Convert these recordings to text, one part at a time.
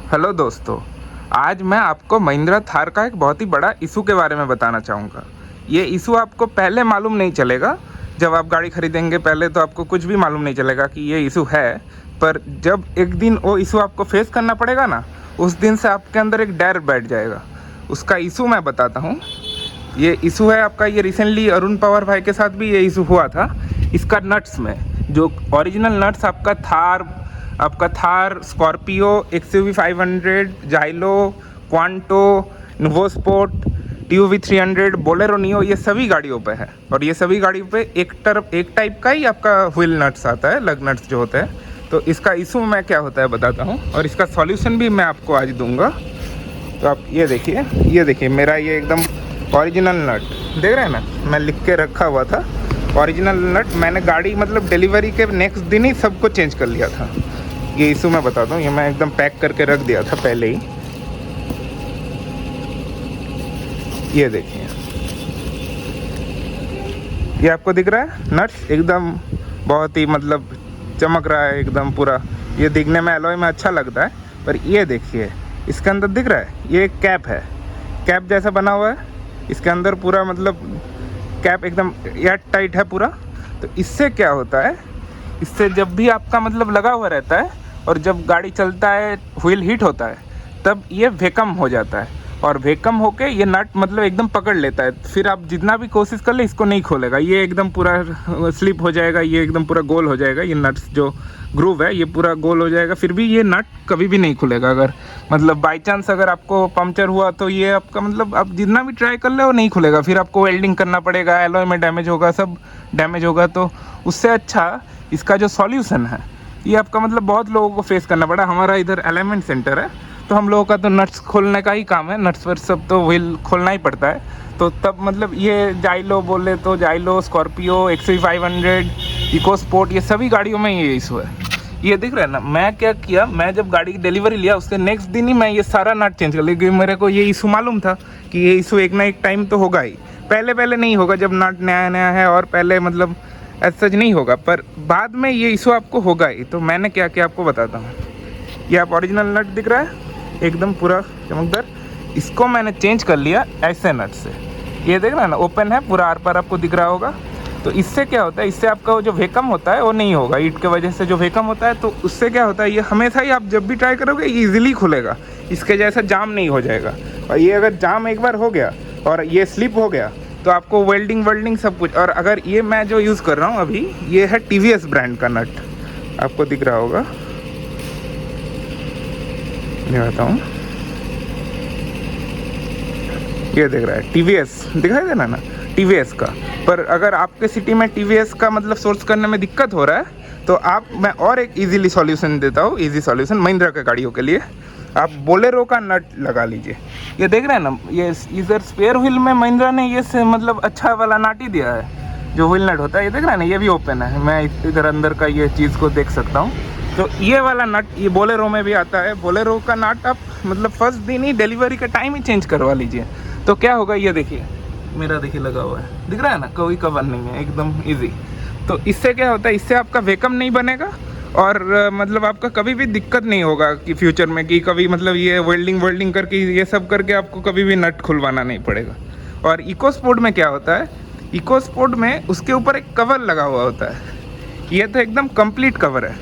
Hello दोस्तों, आज मैं आपको महिंद्रा थार का एक बहुत ही बड़ा इशू के बारे में बताना चाहूँगा। ये इशू आपको पहले मालूम नहीं चलेगा। जब आप गाड़ी खरीदेंगे पहले तो आपको कुछ भी मालूम नहीं चलेगा कि ये इशू है, पर जब एक दिन वो इशू आपको फेस करना पड़ेगा ना, उस दिन से आपके अंदर एक डर बैठ जाएगा। उसका इशू मैं बताता हूँ। ये इशू है आपका, ये रिसेंटली अरुण पवार भाई के साथ भी ये इशू हुआ था। इसका नट्स में जो ओरिजिनल नट्स आपका Thar, Scorpio, XUV 500, Xylo, Quanto, NuvoSport, TUV 300, Bolero Neo, ये सभी गाड़ियों पे है। और ये सभी गाड़ियों पे एक टाइप का ही आपका व्हील नट्स आता है, लग नट्स जो होते हैं। तो इसका इशू मैं क्या होता है बताता हूँ, और इसका सॉल्यूशन भी मैं आपको आज दूंगा। तो आप ये देखिए मेरा ये एकदम ओरिजिनल नट देख रहे हैं ना, मैं लिख के रखा हुआ था ओरिजिनल नट। मैंने गाड़ी मतलब डिलीवरी के नेक्स्ट दिन ही सबको चेंज कर लिया था। ये इशू मैं बताता हूँ, ये मैं एकदम पैक करके रख दिया था पहले ही। ये देखिए, ये आपको दिख रहा है नट्स एकदम बहुत ही मतलब चमक रहा है एकदम पूरा। ये दिखने में एलॉय में अच्छा लगता है, पर ये देखिए इसके अंदर दिख रहा है, ये एक कैप है, कैप जैसा बना हुआ है। इसके अंदर पूरा मतलब कैप एकदम एयर टाइट है पूरा। तो इससे क्या होता है, इससे जब भी आपका मतलब लगा हुआ रहता है और जब गाड़ी चलता है, व्हील हीट होता है, तब ये वैक्यूम हो जाता है। और वैक्यूम होके ये नट मतलब एकदम पकड़ लेता है। फिर आप जितना भी कोशिश कर ले इसको नहीं खोलेगा, ये एकदम पूरा स्लिप हो जाएगा, ये एकदम पूरा गोल हो जाएगा। ये नट्स जो ग्रूव है ये पूरा गोल हो जाएगा, फिर भी ये नट कभी भी नहीं खुलेगा। अगर मतलब बाई चांस अगर आपको पंक्चर हुआ तो ये आपका मतलब आप जितना भी ट्राई कर ले वो नहीं खुलेगा। फिर आपको वेल्डिंग करना पड़ेगा, एलॉय में डैमेज होगा, सब डैमेज होगा। तो उससे अच्छा इसका जो सॉल्यूशन है, ये आपका मतलब बहुत लोगों को फेस करना पड़ा। हमारा इधर अलाइनमेंट सेंटर है, तो हम लोगों का तो नट्स खोलने का ही काम है, नट्स पर सब तो व्हील खोलना ही पड़ता है। तो तब मतलब ये जाइलो बोले तो Xylo, Scorpio, XUV 500, EcoSport, ये सभी गाड़ियों में ये इशू है। ये दिख रहा है ना, मैं क्या किया, मैं जब गाड़ी की डिलीवरी लिया उसके नेक्स्ट दिन ही मैं ये सारा नट चेंज कर लिया, क्योंकि मेरे को ये इशू मालूम था कि ये इशू एक ना एक टाइम तो होगा ही। पहले नहीं होगा जब नट नया नया है, और पहले मतलब ऐसा नहीं होगा, पर बाद में ये इशू आपको होगा ही। तो मैंने क्या किया आपको बताता हूँ। ये आप ओरिजिनल नट दिख रहा है एकदम पूरा चमकदार, इसको मैंने चेंज कर लिया ऐसे नट से। ये देख रहा है ना, ओपन है पूरा, आर पार आपको दिख रहा होगा। तो इससे क्या होता है, इससे आपका जो वैक्यूम होता है वो नहीं होगा। हीट के वजह से जो वैक्यूम होता है, तो उससे क्या होता है, ये हमेशा ही आप जब भी ट्राई करोगे ईजिली खुलेगा, इसके जैसा जाम नहीं हो जाएगा। और ये अगर जाम एक बार हो गया और ये स्लिप हो गया तो आपको वेल्डिंग सब कुछ। और अगर ये मैं जो यूज़ कर रहा हूँ अभी, ये है TVS ब्रांड का नट, आपको दिख रहा होगा, दिखाता हूँ। ये देख रहा है TVS, दिखाई देना ना TVS का। पर अगर आपके सिटी में TVS का मतलब सोर्स करने में दिक्कत हो रहा है, तो मैं और एक इजीली सॉल्यूशन देता हूँ, इजी सॉल्यूशन महिंद्रा के गाड़ियों के लिए। आप बोलेरो का नट लगा लीजिए। ये देख रहे हैं ना, ये इधर स्पेयर व्हील में महिंद्रा ने ये से मतलब अच्छा वाला नट ही दिया है, जो व्हील नट होता है। ये देख रहे हैं ना, ये भी ओपन है, मैं इधर अंदर का ये चीज़ को देख सकता हूँ। तो ये वाला नट ये बोलेरो में भी आता है। बोलेरो का नट आप मतलब फर्स्ट दिन ही डिलीवरी का टाइम ही चेंज करवा लीजिए। तो क्या होगा, ये देखिए मेरा देखिए लगा हुआ है, दिख रहा है ना, कोई कवर नहीं है, एकदम इजी। तो इससे क्या होता है, इससे आपका वैक्यूम नहीं बनेगा, और मतलब आपका कभी भी दिक्कत नहीं होगा कि फ्यूचर में कि कभी मतलब ये वेल्डिंग करके ये सब करके आपको कभी भी नट खुलवाना नहीं पड़ेगा। और इको स्पोर्ट में क्या होता है, इको स्पोर्ट में उसके ऊपर एक कवर लगा हुआ होता है। ये तो एकदम कंप्लीट कवर है,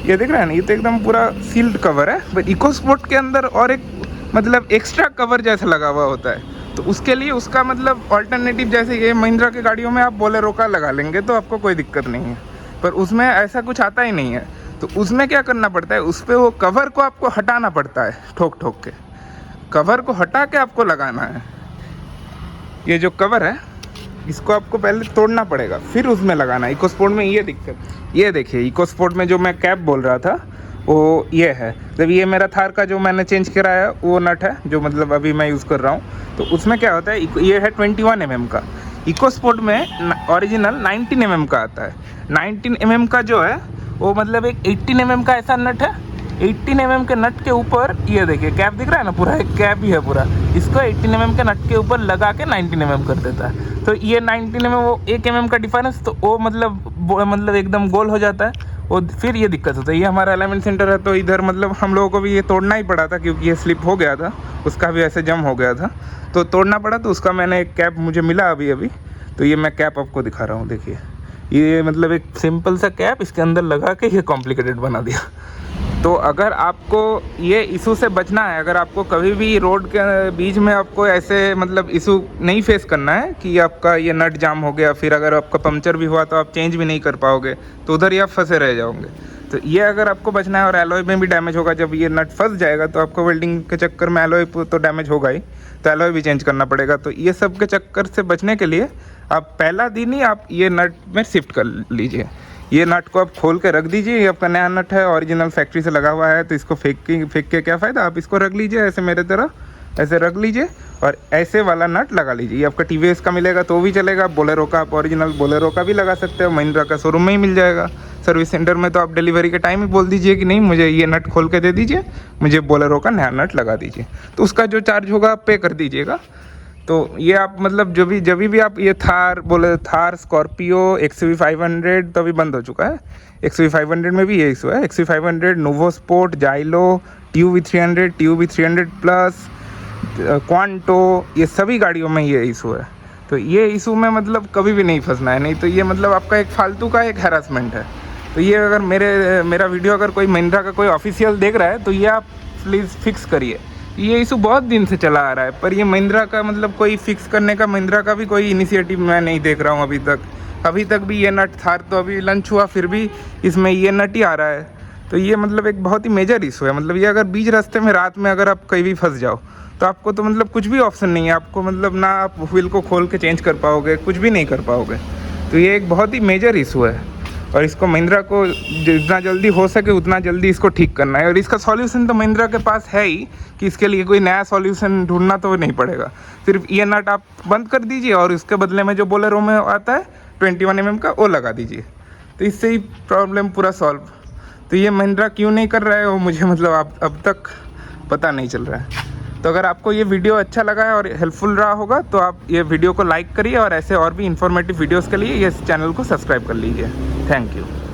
ये देख रहे हैं ना, ये तो एकदम पूरा सील्ड कवर है। बट इको स्पोर्ट के अंदर और एक मतलब एक्स्ट्रा कवर जैसा लगा हुआ होता है। तो उसके लिए उसका मतलब ऑल्टरनेटिव, जैसे ये महिंद्रा की गाड़ियों में आप बोलेरो का लगा लेंगे तो आपको कोई दिक्कत नहीं है, पर उसमें ऐसा कुछ आता ही नहीं है। तो उसमें क्या करना पड़ता है, उस पर वो कवर को आपको हटाना पड़ता है, ठोक के कवर को हटा के आपको लगाना है। ये जो कवर है इसको आपको पहले तोड़ना पड़ेगा, फिर उसमें लगाना है। इको स्पोर्ट में ये दिक्कत, ये देखिए इको स्पोर्ट में जो मैं कैप बोल रहा था वो ये है। जब ये मेरा थार का जो मैंने चेंज कराया वो नट है, जो मतलब अभी मैं यूज़ कर रहा हूँ। तो उसमें क्या होता है, ये है 21 mm का। इको स्पोर्ट में ओरिजिनल 19 mm का आता है। 19 mm का जो है वो मतलब एक 18 mm का ऐसा नट है। 18 mm के नट के ऊपर ये देखिए कैप दिख रहा है ना, पूरा एक कैप ही है पूरा, इसको 18 mm के नट के ऊपर लगा के 19 mm कर देता है। तो ये 19 mm वो 1 mm का डिफरेंस, तो वो मतलब एकदम गोल हो जाता है। वो फिर ये दिक्कत होता है। ये हमारा अलाइनमेंट सेंटर है तो इधर मतलब हम लोगों को भी ये तोड़ना ही पड़ा था क्योंकि ये स्लिप हो गया था, उसका भी ऐसे जम हो गया था तो तोड़ना पड़ा। तो उसका मैंने एक कैप मुझे मिला अभी अभी, तो ये मैं कैप आपको दिखा रहा हूँ। देखिए ये मतलब एक सिंपल सा कैप इसके अंदर लगा के ये कॉम्प्लिकेटेड बना दिया। तो अगर आपको ये इशू से बचना है, अगर आपको कभी भी रोड के बीच में आपको ऐसे मतलब इशू नहीं फेस करना है कि आपका ये नट जाम हो गया, फिर अगर आपका पंक्चर भी हुआ तो आप चेंज भी नहीं कर पाओगे, तो उधर ही आप फंसे रह जाओगे। तो ये अगर आपको बचना है, और एलॉय में भी डैमेज होगा, जब ये नट फंस जाएगा तो आपको वेल्डिंग के चक्कर में एलॉय तो डैमेज होगा ही, तो एलॉय भी चेंज करना पड़ेगा। तो ये सब के चक्कर से बचने के लिए आप पहला दिन ही आप ये नट में शिफ्ट कर लीजिए। ये नट को आप खोल के रख दीजिए, ये आपका नया नट है, ओरिजिनल फैक्ट्री से लगा हुआ है, तो इसको फेंक के क्या फ़ायदा। आप इसको रख लीजिए ऐसे मेरे तरह, ऐसे रख लीजिए और ऐसे वाला नट लगा लीजिए। ये आपका टीवीएस का मिलेगा तो भी चलेगा, बोलेरो का आप ओरिजिनल बोलेरो का भी लगा सकते हो, महिंद्रा का शोरूम में ही मिल जाएगा। सर्विस सेंटर में तो आप डिलीवरी के टाइम ही बोल दीजिए कि नहीं मुझे ये नट खोल के दे दीजिए, मुझे बोलेरो का नया नट लगा दीजिए, तो उसका जो चार्ज होगा आप पे कर दीजिएगा। तो ये आप मतलब जब भी आप ये थार स्कॉर्पियो XUV 500 तो अभी बंद हो चुका है, XUV 500 में भी ये इशू है। XUV 500, NuvoSport, Xylo, TUV 300, TUV 300 plus, Quanto, ये सभी गाड़ियों में ये इशू है। तो ये इशू में मतलब कभी भी नहीं फंसना है, नहीं तो ये मतलब आपका एक फालतू का एक हैरासमेंट है। तो ये अगर मेरा वीडियो अगर कोई महिंद्रा का कोई ऑफिशियल देख रहा है तो ये आप प्लीज़ फिक्स करिए। ये इशू बहुत दिन से चला आ रहा है, पर ये महिंद्रा का मतलब कोई फिक्स करने का महिंद्रा का भी कोई इनिशिएटिव मैं नहीं देख रहा हूँ अभी तक भी। ये नट थार तो अभी लंच हुआ फिर भी इसमें ये नट ही आ रहा है। तो ये मतलब एक बहुत ही मेजर इशू है। मतलब ये अगर बीच रास्ते में रात में अगर आप कहीं भी फंस जाओ तो आपको तो मतलब कुछ भी ऑप्शन नहीं है, आपको मतलब ना आप व्हील को खोल के चेंज कर पाओगे, कुछ भी नहीं कर पाओगे। तो ये एक बहुत ही मेजर इशू है और इसको महिंद्रा को जितना जल्दी हो सके उतना जल्दी इसको ठीक करना है। और इसका सॉल्यूशन तो महिंद्रा के पास है ही कि इसके लिए कोई नया सॉल्यूशन ढूंढना तो नहीं पड़ेगा। सिर्फ ये नट आप बंद कर दीजिए और उसके बदले में जो बोलेरो में आता है 21 mm का वो लगा दीजिए, तो इससे ही प्रॉब्लम पूरा सॉल्व। तो ये महिंद्रा क्यों नहीं कर रहा है वो मुझे मतलब अब तक पता नहीं चल रहा है। तो अगर आपको ये वीडियो अच्छा लगा है और हेल्पफुल रहा होगा तो आप ये वीडियो को लाइक करिए और ऐसे और भी इन्फॉर्मेटिव वीडियोस के लिए ये चैनल को सब्सक्राइब कर लीजिए। Thank you.